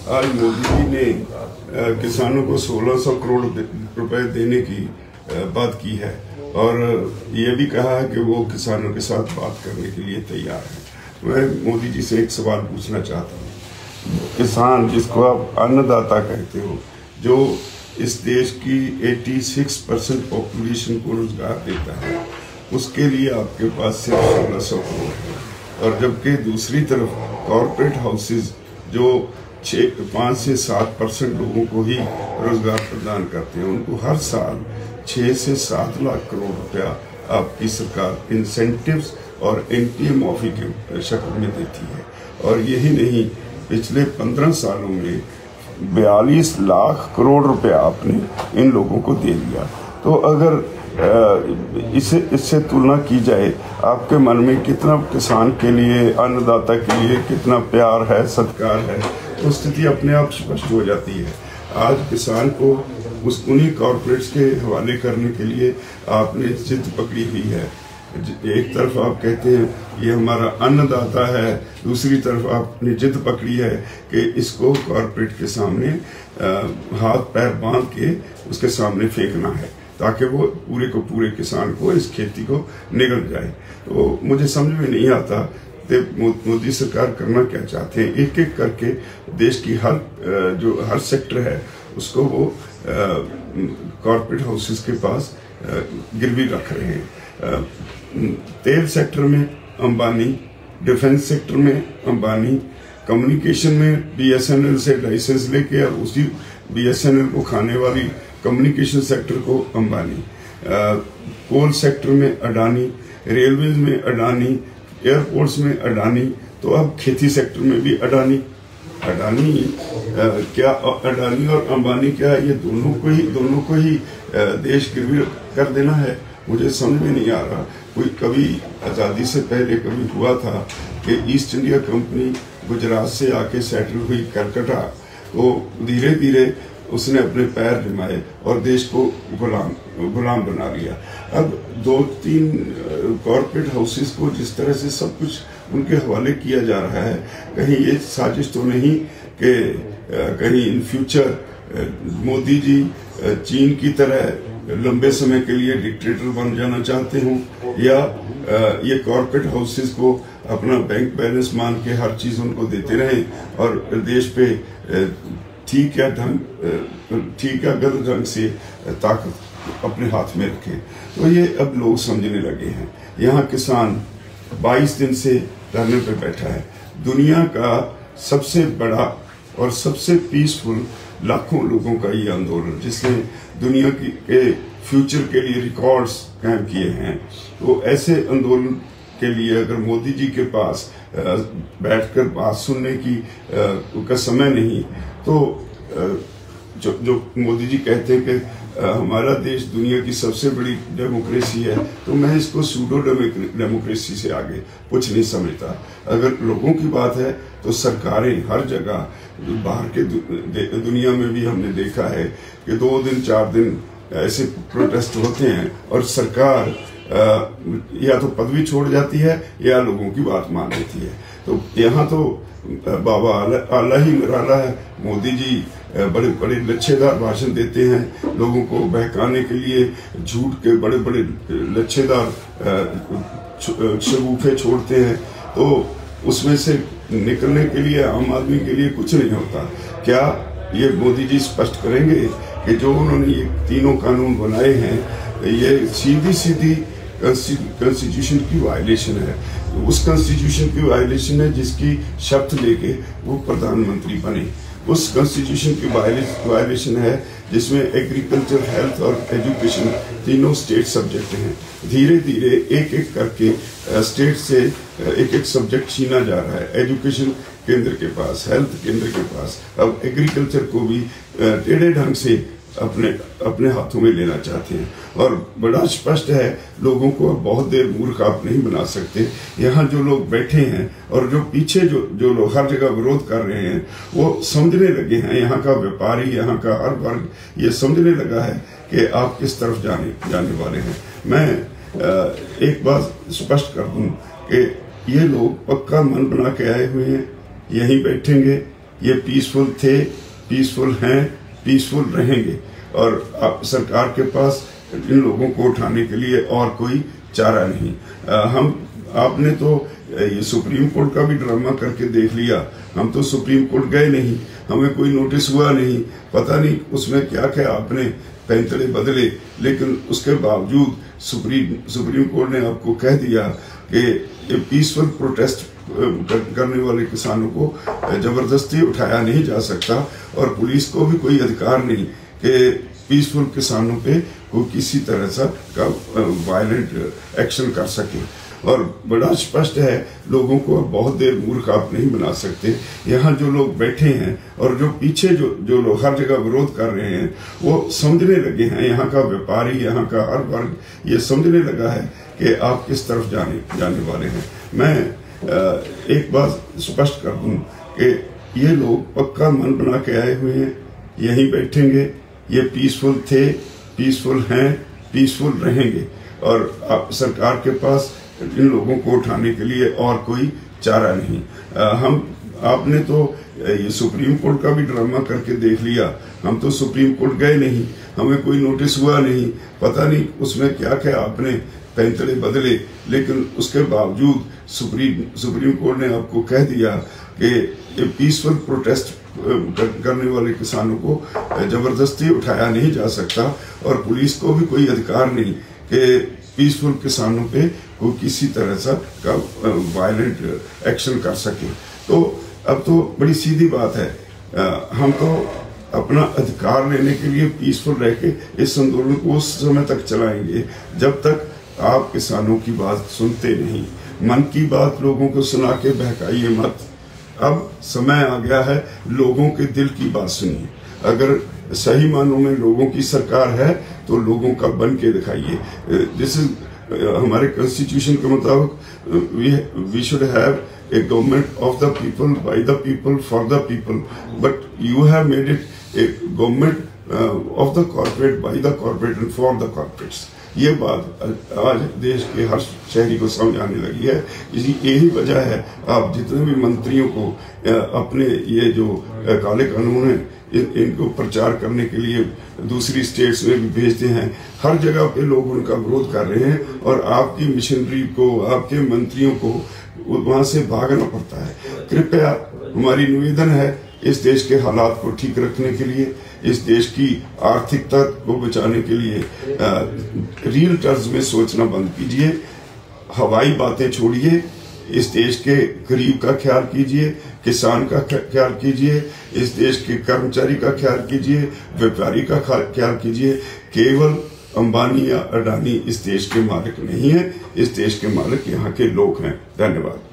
आज मोदी जी ने किसानों को 1600 करोड़ रुपए देने की बात की है और ये भी कहा है कि वो किसानों के साथ बात करने के लिए तैयार है। मैं मोदी जी से एक सवाल पूछना चाहता हूँ। किसान, जिसको आप अन्नदाता कहते हो, जो इस देश की 86% पॉपुलेशन को रोजगार देता है, उसके लिए आपके पास सिर्फ 1600 करोड़ है। और जबकि दूसरी तरफ कॉर्पोरेट हाउसेज जो 5 से 7% लोगों को ही रोजगार प्रदान करते हैं, उनको हर साल 6 से 7 लाख करोड़ रुपया आपकी सरकार इंसेंटिव्स और एनपीए माफी के शक्ल में देती है। और यही नहीं, पिछले 15 सालों में 42 लाख करोड़ रुपया आपने इन लोगों को दे दिया। तो अगर इससे तुलना की जाए, आपके मन में कितना किसान के लिए, अन्नदाता के लिए कितना प्यार है, सत्कार है, तो स्थिति अपने आप स्पष्ट हो जाती है। आज किसान को उन्हीं कॉर्पोरेट्स के हवाले करने के लिए आपने जिद पकड़ी हुई है। एक तरफ आप कहते हैं ये हमारा अन्नदाता है, दूसरी तरफ आपने जिद पकड़ी है कि इसको कॉर्पोरेट के सामने हाथ पैर बांध के उसके सामने फेंकना है ताकि वो पूरे को पूरे किसान को, इस खेती को निगल जाए। तो मुझे समझ में नहीं आता कि मोदी सरकार करना क्या चाहते हैं। एक एक करके देश की हर सेक्टर है उसको वो कॉर्पोरेट हाउसेस के पास गिरवी रख रहे हैं। तेल सेक्टर में अंबानी, डिफेंस सेक्टर में अंबानी, कम्युनिकेशन में बीएसएनएल से लाइसेंस लेके और उसी बीएसएनएल को खाने वाली कम्युनिकेशन सेक्टर को अंबानी, कोल सेक्टर में अडानी, रेलवेज में अडानी, एयरपोर्ट्स में अडानी, तो अब खेती सेक्टर में भी अडानी। क्या अडानी और अंबानी क्या ये दोनों को ही देश गिरवी कर देना है? मुझे समझ में नहीं आ रहा। कोई कभी आज़ादी से पहले कभी हुआ था कि ईस्ट इंडिया कंपनी गुजरात से आके सेटल हुई कलकत्ता, तो धीरे धीरे उसने अपने पैर जमाए और देश को गुलाम बना लिया। अब 2-3 कॉर्पोरेट हाउसेस को जिस तरह से सब कुछ उनके हवाले किया जा रहा है, कहीं ये साजिश तो नहीं कि कहीं इन फ्यूचर मोदी जी चीन की तरह लंबे समय के लिए डिक्टेटर बन जाना चाहते हों, या ये कॉर्पोरेट हाउसेस को अपना बैंक बैलेंस मान के हर चीज उनको देते रहें और देश पे ठीक या गलत ढंग से ताकत अपने हाथ में रखें। तो ये अब लोग समझने लगे हैं। यहाँ किसान 22 दिन से धरने पे बैठा है। दुनिया का सबसे बड़ा और सबसे पीसफुल लाखों लोगों का ये आंदोलन, जिसने दुनिया के फ्यूचर के लिए रिकॉर्ड्स कायम किए हैं, तो ऐसे आंदोलन के लिए अगर मोदी जी के पास बैठकर बात सुनने का समय नहीं, तो जो मोदी जी कहते हैं कि हमारा देश दुनिया की सबसे बड़ी डेमोक्रेसी है, तो मैं इसको सूडो डेमोक्रेसी से आगे कुछ नहीं समझता। अगर लोगों की बात है तो सरकारें हर जगह, बाहर के दुनिया में भी हमने देखा है कि 2 दिन 4 दिन ऐसे प्रोटेस्ट होते हैं और सरकार या तो पदवी छोड़ जाती है या लोगों की बात मान लेती है। तो यहाँ तो बाबा आला ही निराला है। मोदी जी बड़े बड़े लच्छेदार भाषण देते हैं, लोगों को बहकाने के लिए झूठ के बड़े बड़े लच्छेदार शगुफे छोड़ते हैं, तो उसमें से निकलने के लिए आम आदमी के लिए कुछ नहीं होता। क्या ये मोदी जी स्पष्ट करेंगे कि जो उन्होंने ये तीनों कानून बनाए हैं, ये सीधी कॉन्स्टिट्यूशन की वायलेशन है? उस कॉन्स्टिट्यूशन की वायलेशन है जिसकी शर्त लेके वो प्रधानमंत्री बने। उस कॉन्स्टिट्यूशन की वायलेशन है जिसमें एग्रीकल्चर, हेल्थ और एजुकेशन तीनों स्टेट सब्जेक्ट हैं। धीरे धीरे एक एक करके स्टेट से एक एक सब्जेक्ट छीना जा रहा है। एजुकेशन केंद्र के पास, हेल्थ केंद्र के पास, अब एग्रीकल्चर को भी टेढ़े ढंग से अपने हाथों में लेना चाहते हैं। और बड़ा स्पष्ट है, लोगों को बहुत देर मूर्ख आप नहीं बना सकते। यहाँ जो लोग बैठे हैं और जो पीछे जो लोग हर जगह विरोध कर रहे हैं, वो समझने लगे हैं। यहाँ का व्यापारी, यहाँ का हर वर्ग ये समझने लगा है कि आप किस तरफ जाने वाले हैं। मैं एक बात स्पष्ट कर दूं कि ये लोग पक्का मन बना के आए हुए हैं, यहीं बैठेंगे, ये पीसफुल थे, पीसफुल हैं, पीसफुल रहेंगे। और सरकार के पास इन लोगों को उठाने के लिए और कोई चारा नहीं। आपने तो ये सुप्रीम कोर्ट का भी ड्रामा करके देख लिया। हम तो सुप्रीम कोर्ट गए नहीं, हमें कोई नोटिस हुआ नहीं, पता नहीं उसमें क्या क्या आपने पैंतरे बदले, लेकिन उसके बावजूद सुप्रीम कोर्ट ने आपको कह दिया कि पीसफुल प्रोटेस्ट करने वाले किसानों को जबरदस्ती उठाया नहीं जा सकता और पुलिस को भी कोई अधिकार नहीं कि पीसफुल किसानों पे को किसी तरह का वायलेंट एक्शन कर सके। और बड़ा स्पष्ट है, लोगों को बहुत देर मूर्ख आप नहीं बना सकते। यहाँ जो लोग बैठे हैं और जो पीछे जो लोग हर जगह विरोध कर रहे हैं, वो समझने लगे हैं, यहाँ का व्यापारी, यहाँ का हर वर्ग ये समझने लगा है कि आप किस तरफ जाने वाले हैं। मैं एक बात स्पष्ट कर दूं कि ये लोग पक्का मन बना के आए हुए हैं, यहीं बैठेंगे, ये पीसफुल थे, पीसफुल हैं, पीसफुल रहेंगे। और सरकार के पास इन लोगों को उठाने के लिए और कोई चारा नहीं। आपने तो ये सुप्रीम कोर्ट का भी ड्रामा करके देख लिया। हम तो सुप्रीम कोर्ट गए नहीं, हमें कोई नोटिस हुआ नहीं, पता नहीं उसमें क्या क्या आपने पैंतरे बदले, लेकिन उसके बावजूद सुप्रीम कोर्ट ने आपको कह दिया कि पीसफुल प्रोटेस्ट करने वाले किसानों को जबरदस्ती उठाया नहीं जा सकता और पुलिस को भी कोई अधिकार नहीं कि पीसफुल किसानों पे को किसी तरह का वायलेंट एक्शन कर सके। तो अब तो बड़ी सीधी बात है, हम तो अपना अधिकार लेने के लिए पीसफुल रह के इस आंदोलन को उस समय तक चलाएंगे जब तक आप किसानों की बात सुनते नहीं। मन की बात लोगों को सुना के बहकाइए मत। अब समय आ गया है, लोगों के दिल की बात सुनिए। अगर सही मानों में लोगों की सरकार है तो लोगों का बन के दिखाइए। दिस इज हमारे कॉन्स्टिट्यूशन के मुताबिक we should have a government of the people, by the people, for the people, but you have made it a government of the corporate, by the corporate and for the corporates. ये बात आज देश के हर शहरी को समझ आने लगी है। यही वजह है आप जितने भी मंत्रियों को अपने ये जो काले कानून है इनको प्रचार करने के लिए दूसरी स्टेट्स में भी भेजते हैं। हर जगह पे लोग उनका विरोध कर रहे हैं और आपकी मिशनरी को, आपके मंत्रियों को वहां से भागना पड़ता है। कृपया हमारी निवेदन है, इस देश के हालात को ठीक रखने के लिए, इस देश की आर्थिकता को बचाने के लिए रियल टर्म्स में सोचना बंद कीजिए, हवाई बातें छोड़िए, इस देश के गरीब का ख्याल कीजिए, किसान का ख्याल कीजिए, इस देश के कर्मचारी का ख्याल कीजिए, व्यापारी का ख्याल कीजिए। केवल अंबानी या अडानी इस देश के मालिक नहीं है, इस देश के मालिक यहाँ के लोग हैं। धन्यवाद।